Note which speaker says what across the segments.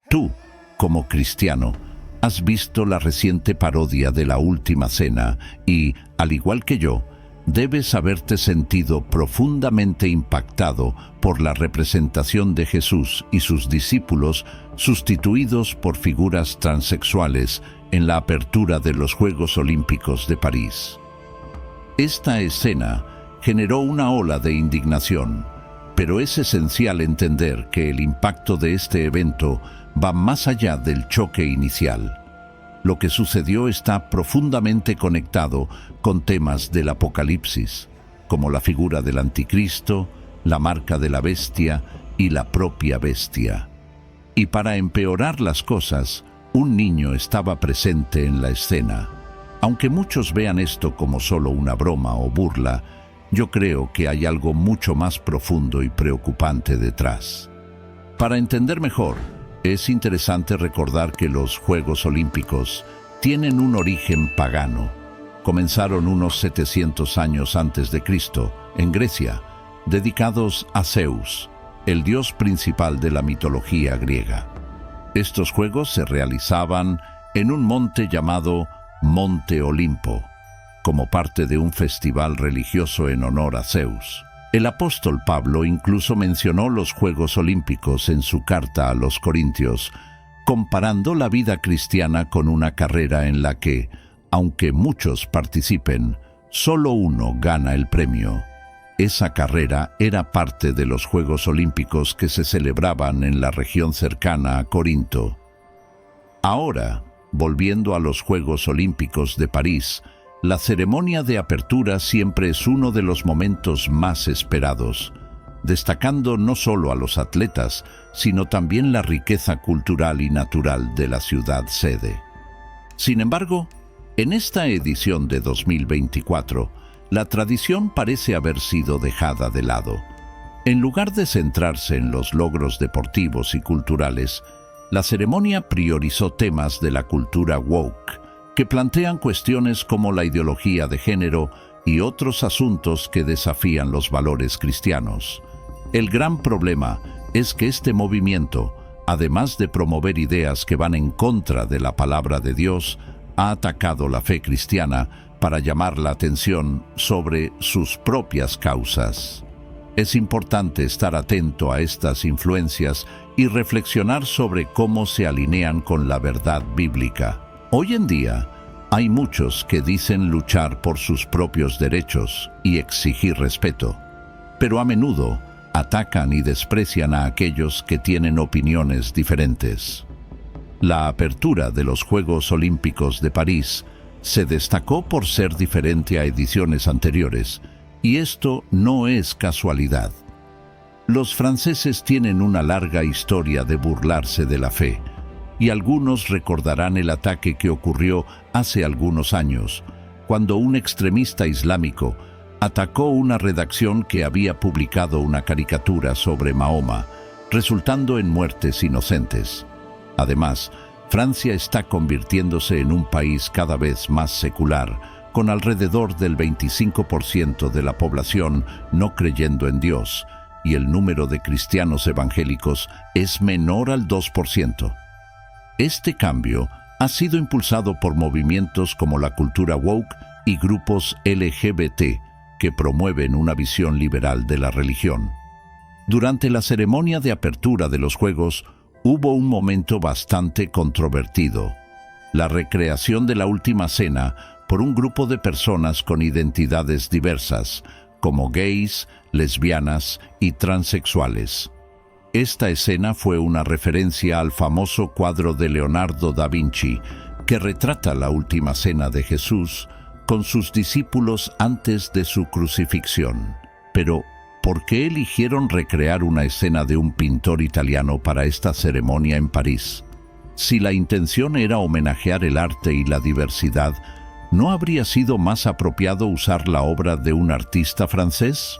Speaker 1: Tú, como cristiano, has visto la reciente parodia de la Última Cena y, al igual que yo, debes haberte sentido profundamente impactado por la representación de Jesús y sus discípulos sustituidos por figuras transexuales en la apertura de los Juegos Olímpicos de París. Esta escena generó una ola de indignación, pero es esencial entender que el impacto de este evento va más allá del choque inicial. Lo que sucedió está profundamente conectado con temas del Apocalipsis, como la figura del Anticristo, la marca de la bestia y la propia bestia. Y para empeorar las cosas, un niño estaba presente en la escena. Aunque muchos vean esto como solo una broma o burla, yo creo que hay algo mucho más profundo y preocupante detrás. Para entender mejor, es interesante recordar que los Juegos Olímpicos tienen un origen pagano. Comenzaron unos 700 años antes de Cristo, en Grecia, dedicados a Zeus, el dios principal de la mitología griega. Estos juegos se realizaban en un monte llamado Monte Olimpo, como parte de un festival religioso en honor a Zeus. El apóstol Pablo incluso mencionó los Juegos Olímpicos en su carta a los Corintios, comparando la vida cristiana con una carrera en la que, aunque muchos participen, solo uno gana el premio. Esa carrera era parte de los Juegos Olímpicos que se celebraban en la región cercana a Corinto. Ahora, volviendo a los Juegos Olímpicos de París, la ceremonia de apertura siempre es uno de los momentos más esperados, destacando no solo a los atletas, sino también la riqueza cultural y natural de la ciudad sede. Sin embargo, en esta edición de 2024, la tradición parece haber sido dejada de lado. En lugar de centrarse en los logros deportivos y culturales, la ceremonia priorizó temas de la cultura woke, que plantean cuestiones como la ideología de género y otros asuntos que desafían los valores cristianos. El gran problema es que este movimiento, además de promover ideas que van en contra de la palabra de Dios, ha atacado la fe cristiana para llamar la atención sobre sus propias causas. Es importante estar atento a estas influencias y reflexionar sobre cómo se alinean con la verdad bíblica. Hoy en día, hay muchos que dicen luchar por sus propios derechos y exigir respeto, pero a menudo atacan y desprecian a aquellos que tienen opiniones diferentes. La apertura de los Juegos Olímpicos de París se destacó por ser diferente a ediciones anteriores, y esto no es casualidad. Los franceses tienen una larga historia de burlarse de la fe, y algunos recordarán el ataque que ocurrió hace algunos años, cuando un extremista islámico atacó una redacción que había publicado una caricatura sobre Mahoma, resultando en muertes inocentes. Además, Francia está convirtiéndose en un país cada vez más secular, con alrededor del 25% de la población no creyendo en Dios, y el número de cristianos evangélicos es menor al 2%. Este cambio ha sido impulsado por movimientos como la cultura woke y grupos LGBT que promueven una visión liberal de la religión. Durante la ceremonia de apertura de los Juegos hubo un momento bastante controvertido: la recreación de la Última Cena por un grupo de personas con identidades diversas, como gays, lesbianas y transexuales. Esta escena fue una referencia al famoso cuadro de Leonardo da Vinci, que retrata la Última Cena de Jesús con sus discípulos antes de su crucifixión. Pero, ¿por qué eligieron recrear una escena de un pintor italiano para esta ceremonia en París? Si la intención era homenajear el arte y la diversidad, ¿no habría sido más apropiado usar la obra de un artista francés?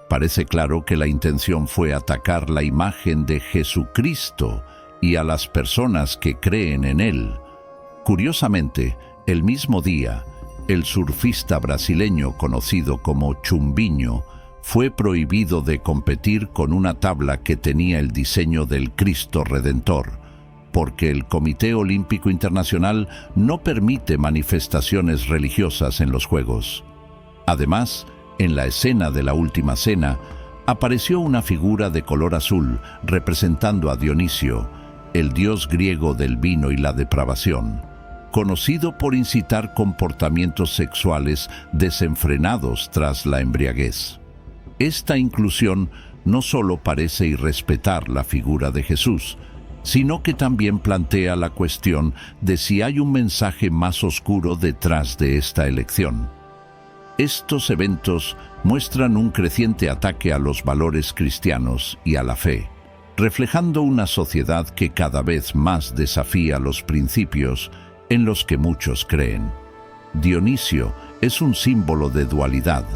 Speaker 1: Parece claro que la intención fue atacar la imagen de Jesucristo y a las personas que creen en Él. Curiosamente, el mismo día, el surfista brasileño conocido como Chumbinho fue prohibido de competir con una tabla que tenía el diseño del Cristo Redentor, porque el Comité Olímpico Internacional no permite manifestaciones religiosas en los Juegos. Además, en la escena de la Última Cena, apareció una figura de color azul representando a Dionisio, el dios griego del vino y la depravación, conocido por incitar comportamientos sexuales desenfrenados tras la embriaguez. Esta inclusión no solo parece irrespetar la figura de Jesús, sino que también plantea la cuestión de si hay un mensaje más oscuro detrás de esta elección. Estos eventos muestran un creciente ataque a los valores cristianos y a la fe, reflejando una sociedad que cada vez más desafía los principios en los que muchos creen. Dionisio es un símbolo de dualidad,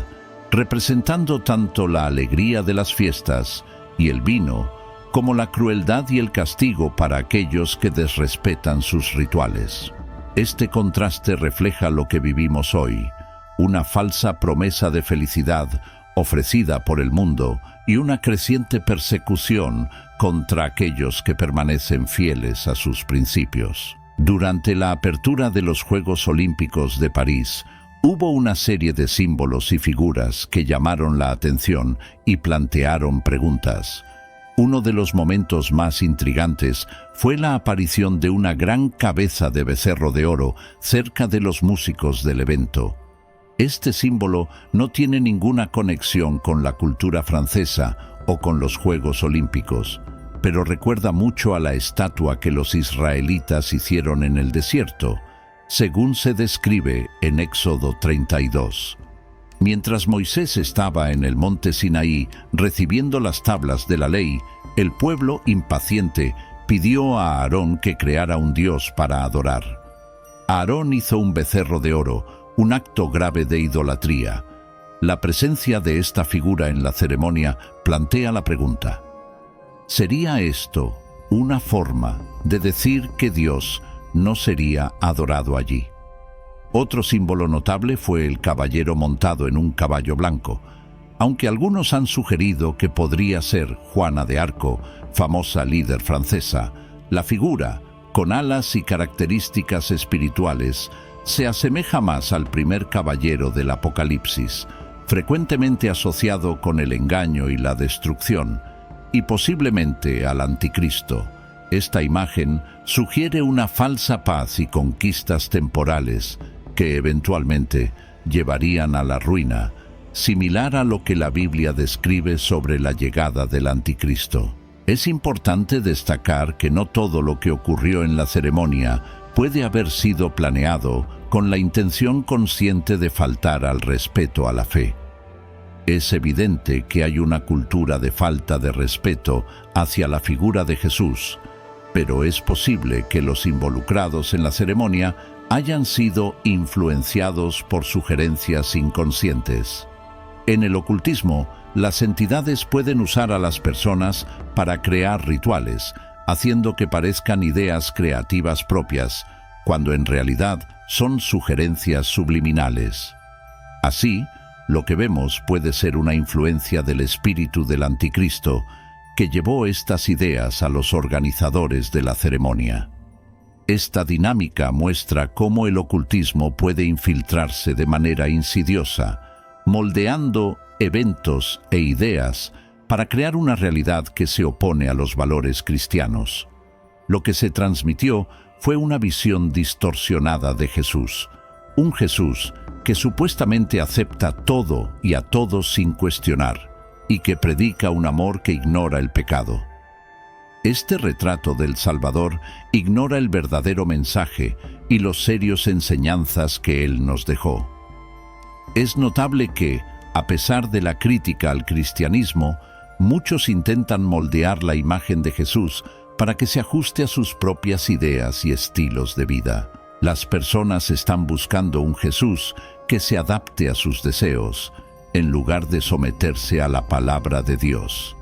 Speaker 1: representando tanto la alegría de las fiestas y el vino, como la crueldad y el castigo para aquellos que desrespetan sus rituales. Este contraste refleja lo que vivimos hoy, una falsa promesa de felicidad ofrecida por el mundo y una creciente persecución contra aquellos que permanecen fieles a sus principios. Durante la apertura de los Juegos Olímpicos de París, hubo una serie de símbolos y figuras que llamaron la atención y plantearon preguntas. Uno de los momentos más intrigantes fue la aparición de una gran cabeza de becerro de oro cerca de los músicos del evento. Este símbolo no tiene ninguna conexión con la cultura francesa o con los Juegos Olímpicos, pero recuerda mucho a la estatua que los israelitas hicieron en el desierto, según se describe en Éxodo 32. Mientras Moisés estaba en el monte Sinaí recibiendo las tablas de la ley, el pueblo impaciente pidió a Aarón que creara un dios para adorar. Aarón hizo un becerro de oro, un acto grave de idolatría. La presencia de esta figura en la ceremonia plantea la pregunta: ¿sería esto una forma de decir que Dios no sería adorado allí? Otro símbolo notable fue el caballero montado en un caballo blanco, aunque algunos han sugerido que podría ser Juana de Arco, famosa líder francesa. La figura, con alas y características espirituales, se asemeja más al primer caballero del Apocalipsis, frecuentemente asociado con el engaño y la destrucción, y posiblemente al Anticristo. Esta imagen sugiere una falsa paz y conquistas temporales que eventualmente llevarían a la ruina, similar a lo que la Biblia describe sobre la llegada del Anticristo. Es importante destacar que no todo lo que ocurrió en la ceremonia puede haber sido planeado con la intención consciente de faltar al respeto a la fe. Es evidente que hay una cultura de falta de respeto hacia la figura de Jesús, pero es posible que los involucrados en la ceremonia hayan sido influenciados por sugerencias inconscientes. En el ocultismo, las entidades pueden usar a las personas para crear rituales, haciendo que parezcan ideas creativas propias, cuando en realidad son sugerencias subliminales. Así, lo que vemos puede ser una influencia del espíritu del Anticristo, que llevó estas ideas a los organizadores de la ceremonia. Esta dinámica muestra cómo el ocultismo puede infiltrarse de manera insidiosa, moldeando eventos e ideas para crear una realidad que se opone a los valores cristianos. Lo que se transmitió fue una visión distorsionada de Jesús, un Jesús que supuestamente acepta todo y a todos sin cuestionar, y que predica un amor que ignora el pecado. Este retrato del Salvador ignora el verdadero mensaje y los serios enseñanzas que Él nos dejó. Es notable que, a pesar de la crítica al cristianismo, muchos intentan moldear la imagen de Jesús para que se ajuste a sus propias ideas y estilos de vida. Las personas están buscando un Jesús que se adapte a sus deseos, en lugar de someterse a la palabra de Dios.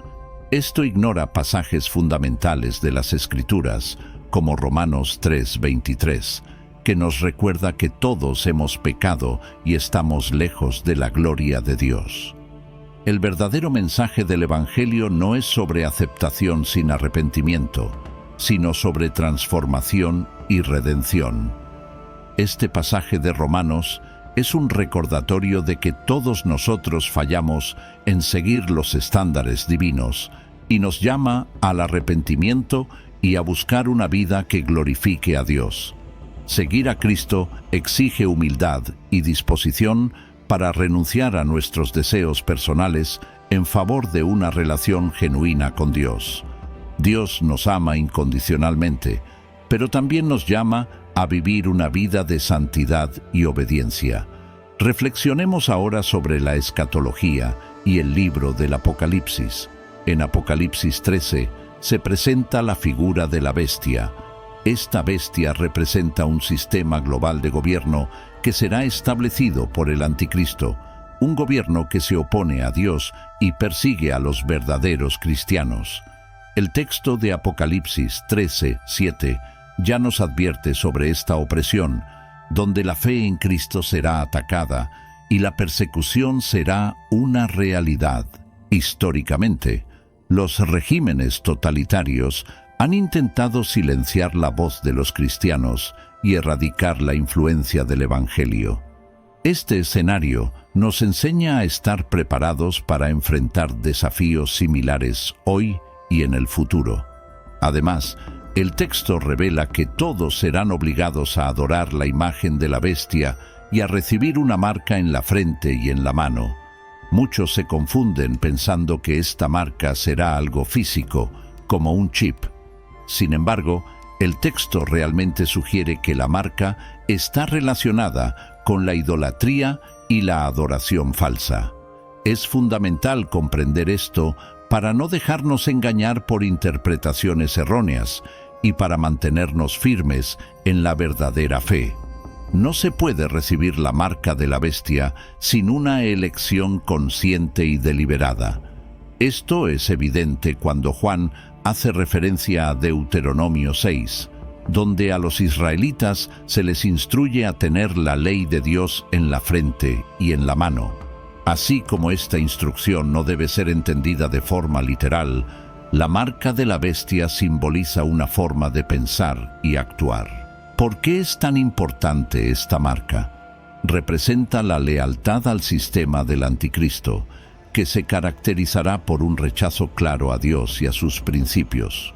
Speaker 1: Esto ignora pasajes fundamentales de las Escrituras, como Romanos 3:23, que nos recuerda que todos hemos pecado y estamos lejos de la gloria de Dios. El verdadero mensaje del Evangelio no es sobre aceptación sin arrepentimiento, sino sobre transformación y redención. Este pasaje de Romanos es un recordatorio de que todos nosotros fallamos en seguir los estándares divinos y nos llama al arrepentimiento y a buscar una vida que glorifique a Dios. Seguir a Cristo exige humildad y disposición para renunciar a nuestros deseos personales en favor de una relación genuina con Dios. Dios nos ama incondicionalmente, pero también nos llama a vivir una vida de santidad y obediencia. Reflexionemos ahora sobre la escatología y el libro del Apocalipsis. En Apocalipsis 13 se presenta la figura de la bestia. Esta bestia representa un sistema global de gobierno que será establecido por el Anticristo, un gobierno que se opone a Dios y persigue a los verdaderos cristianos. El texto de Apocalipsis 13:7 ya nos advierte sobre esta opresión, donde la fe en Cristo será atacada y la persecución será una realidad. Históricamente, los regímenes totalitarios han intentado silenciar la voz de los cristianos y erradicar la influencia del Evangelio. Este escenario nos enseña a estar preparados para enfrentar desafíos similares hoy y en el futuro. Además, el texto revela que todos serán obligados a adorar la imagen de la bestia y a recibir una marca en la frente y en la mano. Muchos se confunden pensando que esta marca será algo físico, como un chip. Sin embargo, el texto realmente sugiere que la marca está relacionada con la idolatría y la adoración falsa. Es fundamental comprender esto para no dejarnos engañar por interpretaciones erróneas y para mantenernos firmes en la verdadera fe. No se puede recibir la marca de la bestia sin una elección consciente y deliberada. Esto es evidente cuando Juan hace referencia a Deuteronomio 6, donde a los israelitas se les instruye a tener la ley de Dios en la frente y en la mano. Así como esta instrucción no debe ser entendida de forma literal, la marca de la bestia simboliza una forma de pensar y actuar. ¿Por qué es tan importante esta marca? Representa la lealtad al sistema del Anticristo, que se caracterizará por un rechazo claro a Dios y a sus principios.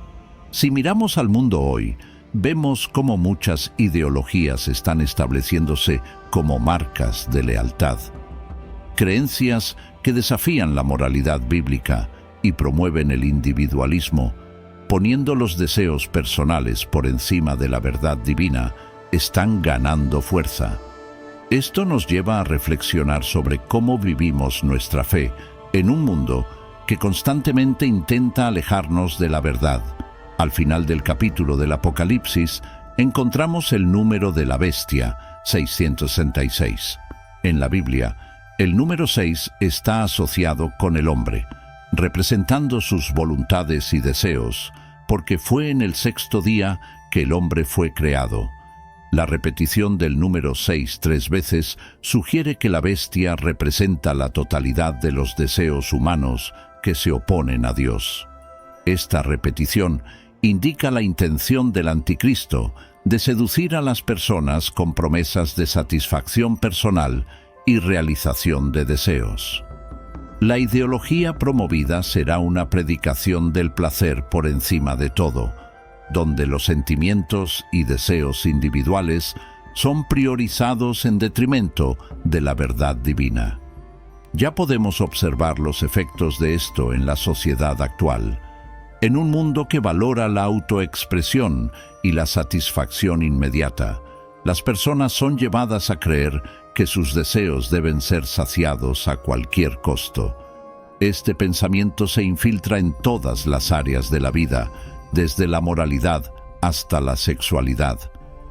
Speaker 1: Si miramos al mundo hoy, vemos cómo muchas ideologías están estableciéndose como marcas de lealtad. Creencias que desafían la moralidad bíblica y promueven el individualismo, poniendo los deseos personales por encima de la verdad divina, están ganando fuerza. Esto nos lleva a reflexionar sobre cómo vivimos nuestra fe en un mundo que constantemente intenta alejarnos de la verdad. Al final del capítulo del Apocalipsis encontramos el número de la bestia, 666. En la Biblia, el número 6 está asociado con el hombre, representando sus voluntades y deseos, porque fue en el sexto día que el hombre fue creado. La repetición del número 6 3 veces sugiere que la bestia representa la totalidad de los deseos humanos que se oponen a Dios. Esta repetición indica la intención del Anticristo de seducir a las personas con promesas de satisfacción personal y realización de deseos. La ideología promovida será una predicación del placer por encima de todo, donde los sentimientos y deseos individuales son priorizados en detrimento de la verdad divina. Ya podemos observar los efectos de esto en la sociedad actual. En un mundo que valora la autoexpresión y la satisfacción inmediata, las personas son llevadas a creer que sus deseos deben ser saciados a cualquier costo. Este pensamiento se infiltra en todas las áreas de la vida, desde la moralidad hasta la sexualidad,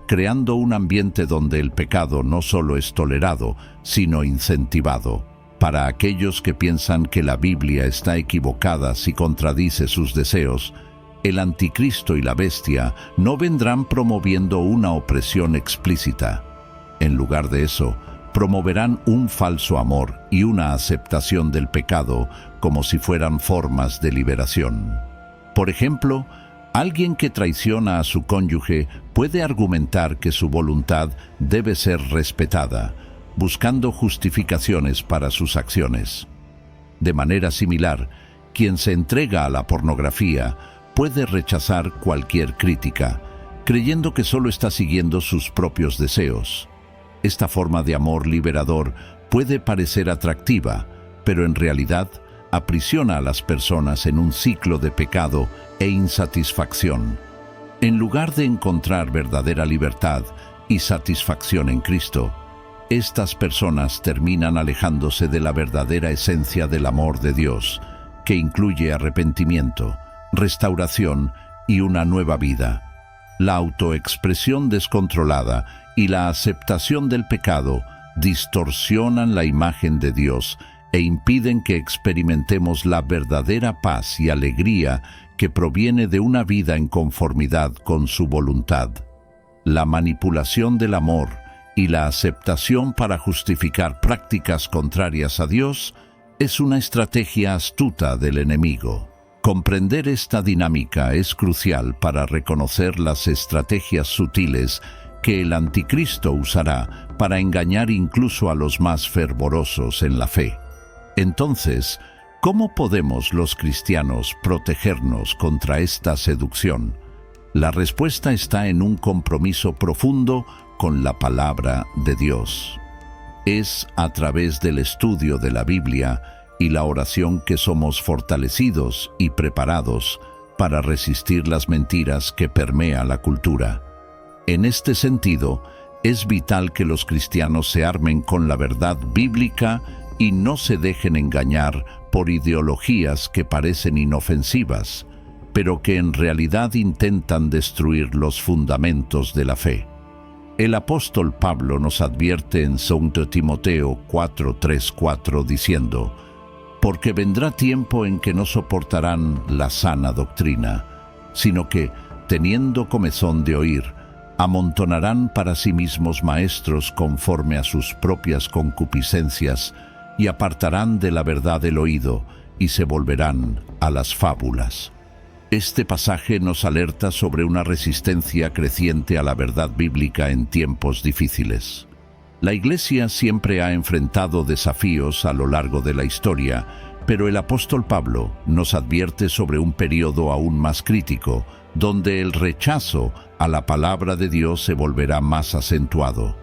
Speaker 1: creando un ambiente donde el pecado no solo es tolerado, sino incentivado. Para aquellos que piensan que la Biblia está equivocada si contradice sus deseos, el Anticristo y la bestia no vendrán promoviendo una opresión explícita. En lugar de eso, promoverán un falso amor y una aceptación del pecado como si fueran formas de liberación. Por ejemplo, Alguien que traiciona a su cónyuge puede argumentar que su voluntad debe ser respetada, buscando justificaciones para sus acciones. De manera similar, quien se entrega a la pornografía puede rechazar cualquier crítica, creyendo que solo está siguiendo sus propios deseos. Esta forma de amor liberador puede parecer atractiva, pero en realidad aprisiona a las personas en un ciclo de pecado e insatisfacción. En lugar de encontrar verdadera libertad y satisfacción en Cristo, estas personas terminan alejándose de la verdadera esencia del amor de Dios, que incluye arrepentimiento, restauración y una nueva vida. La autoexpresión descontrolada y la aceptación del pecado distorsionan la imagen de Dios e impiden que experimentemos la verdadera paz y alegría que proviene de una vida en conformidad con su voluntad. La manipulación del amor y la aceptación para justificar prácticas contrarias a Dios es una estrategia astuta del enemigo. Comprender esta dinámica es crucial para reconocer las estrategias sutiles que el anticristo usará para engañar incluso a los más fervorosos en la fe. Entonces, ¿cómo podemos los cristianos protegernos contra esta seducción? La respuesta está en un compromiso profundo con la palabra de Dios. Es a través del estudio de la Biblia y la oración que somos fortalecidos y preparados para resistir las mentiras que permea la cultura. En este sentido, es vital que los cristianos se armen con la verdad bíblica y no se dejen engañar por ideologías que parecen inofensivas, pero que en realidad intentan destruir los fundamentos de la fe. El apóstol Pablo nos advierte en 2 Timoteo 4:3-4 diciendo: «Porque vendrá tiempo en que no soportarán la sana doctrina, sino que, teniendo comezón de oír, amontonarán para sí mismos maestros conforme a sus propias concupiscencias, y apartarán de la verdad el oído, y se volverán a las fábulas». Este pasaje nos alerta sobre una resistencia creciente a la verdad bíblica en tiempos difíciles. La Iglesia siempre ha enfrentado desafíos a lo largo de la historia, pero el apóstol Pablo nos advierte sobre un periodo aún más crítico, donde el rechazo a la palabra de Dios se volverá más acentuado.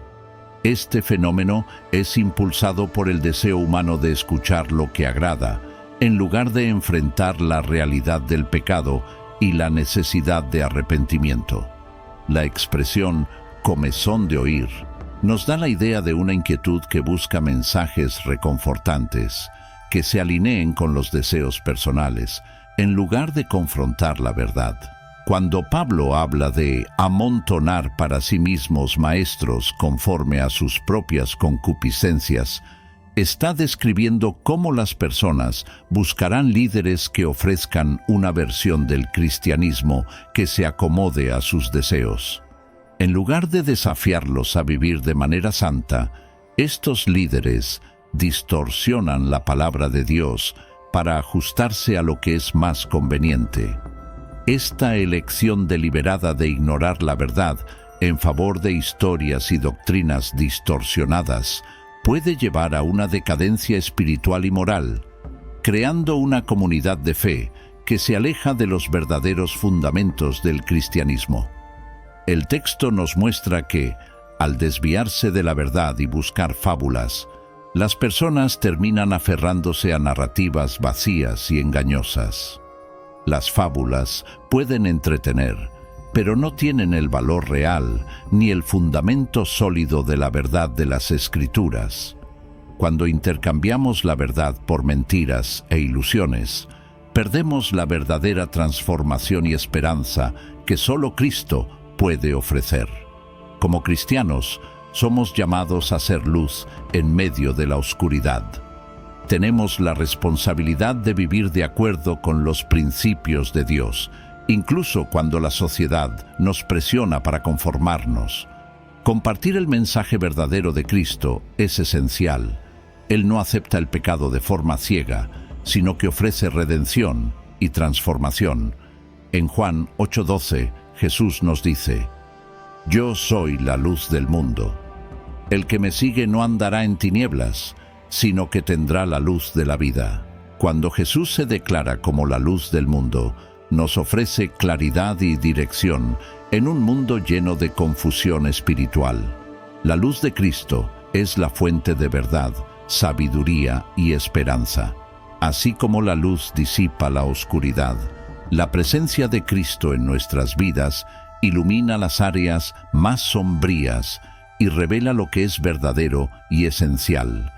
Speaker 1: Este fenómeno es impulsado por el deseo humano de escuchar lo que agrada, en lugar de enfrentar la realidad del pecado y la necesidad de arrepentimiento. La expresión «comezón de oír» nos da la idea de una inquietud que busca mensajes reconfortantes, que se alineen con los deseos personales, en lugar de confrontar la verdad. Cuando Pablo habla de amontonar para sí mismos maestros conforme a sus propias concupiscencias, está describiendo cómo las personas buscarán líderes que ofrezcan una versión del cristianismo que se acomode a sus deseos. En lugar de desafiarlos a vivir de manera santa, estos líderes distorsionan la palabra de Dios para ajustarse a lo que es más conveniente. Esta elección deliberada de ignorar la verdad en favor de historias y doctrinas distorsionadas puede llevar a una decadencia espiritual y moral, creando una comunidad de fe que se aleja de los verdaderos fundamentos del cristianismo. El texto nos muestra que, al desviarse de la verdad y buscar fábulas, las personas terminan aferrándose a narrativas vacías y engañosas. Las fábulas pueden entretener, pero no tienen el valor real ni el fundamento sólido de la verdad de las Escrituras. Cuando intercambiamos la verdad por mentiras e ilusiones, perdemos la verdadera transformación y esperanza que solo Cristo puede ofrecer. Como cristianos, somos llamados a ser luz en medio de la oscuridad. Tenemos la responsabilidad de vivir de acuerdo con los principios de Dios, incluso cuando la sociedad nos presiona para conformarnos. Compartir el mensaje verdadero de Cristo es esencial. Él no acepta el pecado de forma ciega, sino que ofrece redención y transformación. En Juan 8:12, Jesús nos dice: Yo soy la luz del mundo. El que me sigue no andará en tinieblas, sino que tendrá la luz de la vida. Cuando Jesús se declara como la luz del mundo, nos ofrece claridad y dirección en un mundo lleno de confusión espiritual. La luz de Cristo es la fuente de verdad, sabiduría y esperanza. Así como la luz disipa la oscuridad, la presencia de Cristo en nuestras vidas ilumina las áreas más sombrías y revela lo que es verdadero y esencial.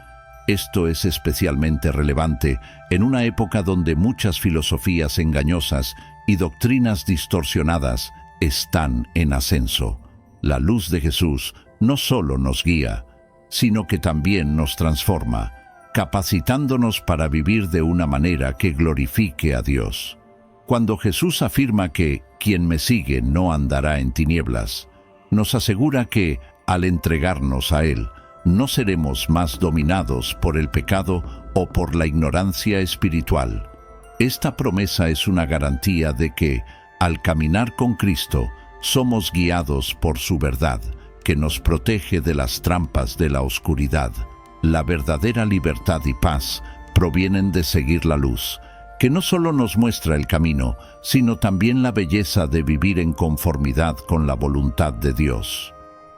Speaker 1: Esto es especialmente relevante en una época donde muchas filosofías engañosas y doctrinas distorsionadas están en ascenso. La luz de Jesús no solo nos guía, sino que también nos transforma, capacitándonos para vivir de una manera que glorifique a Dios. Cuando Jesús afirma que quien me sigue no andará en tinieblas, nos asegura que, al entregarnos a Él, no seremos más dominados por el pecado o por la ignorancia espiritual. Esta promesa es una garantía de que, al caminar con Cristo, somos guiados por su verdad, que nos protege de las trampas de la oscuridad. La verdadera libertad y paz provienen de seguir la luz, que no solo nos muestra el camino, sino también la belleza de vivir en conformidad con la voluntad de Dios.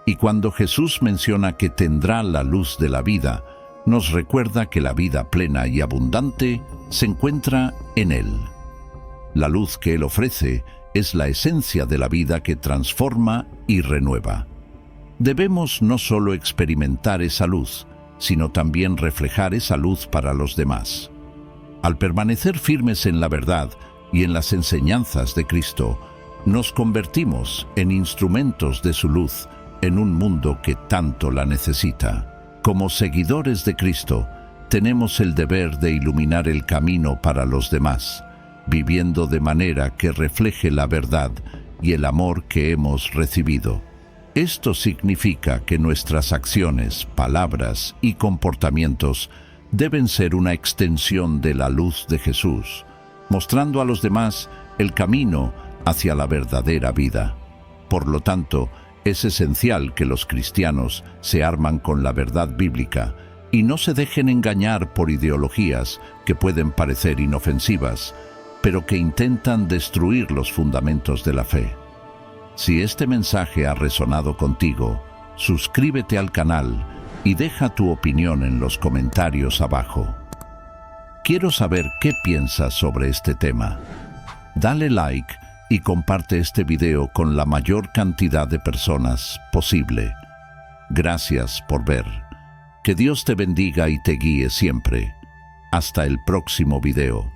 Speaker 1: Y cuando Jesús menciona que tendrá la luz de la vida, nos recuerda que la vida plena y abundante se encuentra en Él. La luz que Él ofrece es la esencia de la vida que transforma y renueva. Debemos no solo experimentar esa luz, sino también reflejar esa luz para los demás. Al permanecer firmes en la verdad y en las enseñanzas de Cristo, nos convertimos en instrumentos de su luz en un mundo que tanto la necesita. Como seguidores de Cristo, tenemos el deber de iluminar el camino para los demás, viviendo de manera que refleje la verdad y el amor que hemos recibido. Esto significa que nuestras acciones, palabras y comportamientos deben ser una extensión de la luz de Jesús, mostrando a los demás el camino hacia la verdadera vida. Por lo tanto, es esencial que los cristianos se arman con la verdad bíblica y no se dejen engañar por ideologías que pueden parecer inofensivas, pero que intentan destruir los fundamentos de la fe. Si este mensaje ha resonado contigo, suscríbete al canal y deja tu opinión en los comentarios abajo. Quiero saber qué piensas sobre este tema. Dale like y comparte este video con la mayor cantidad de personas posible. Gracias por ver. Que Dios te bendiga y te guíe siempre. Hasta el próximo video.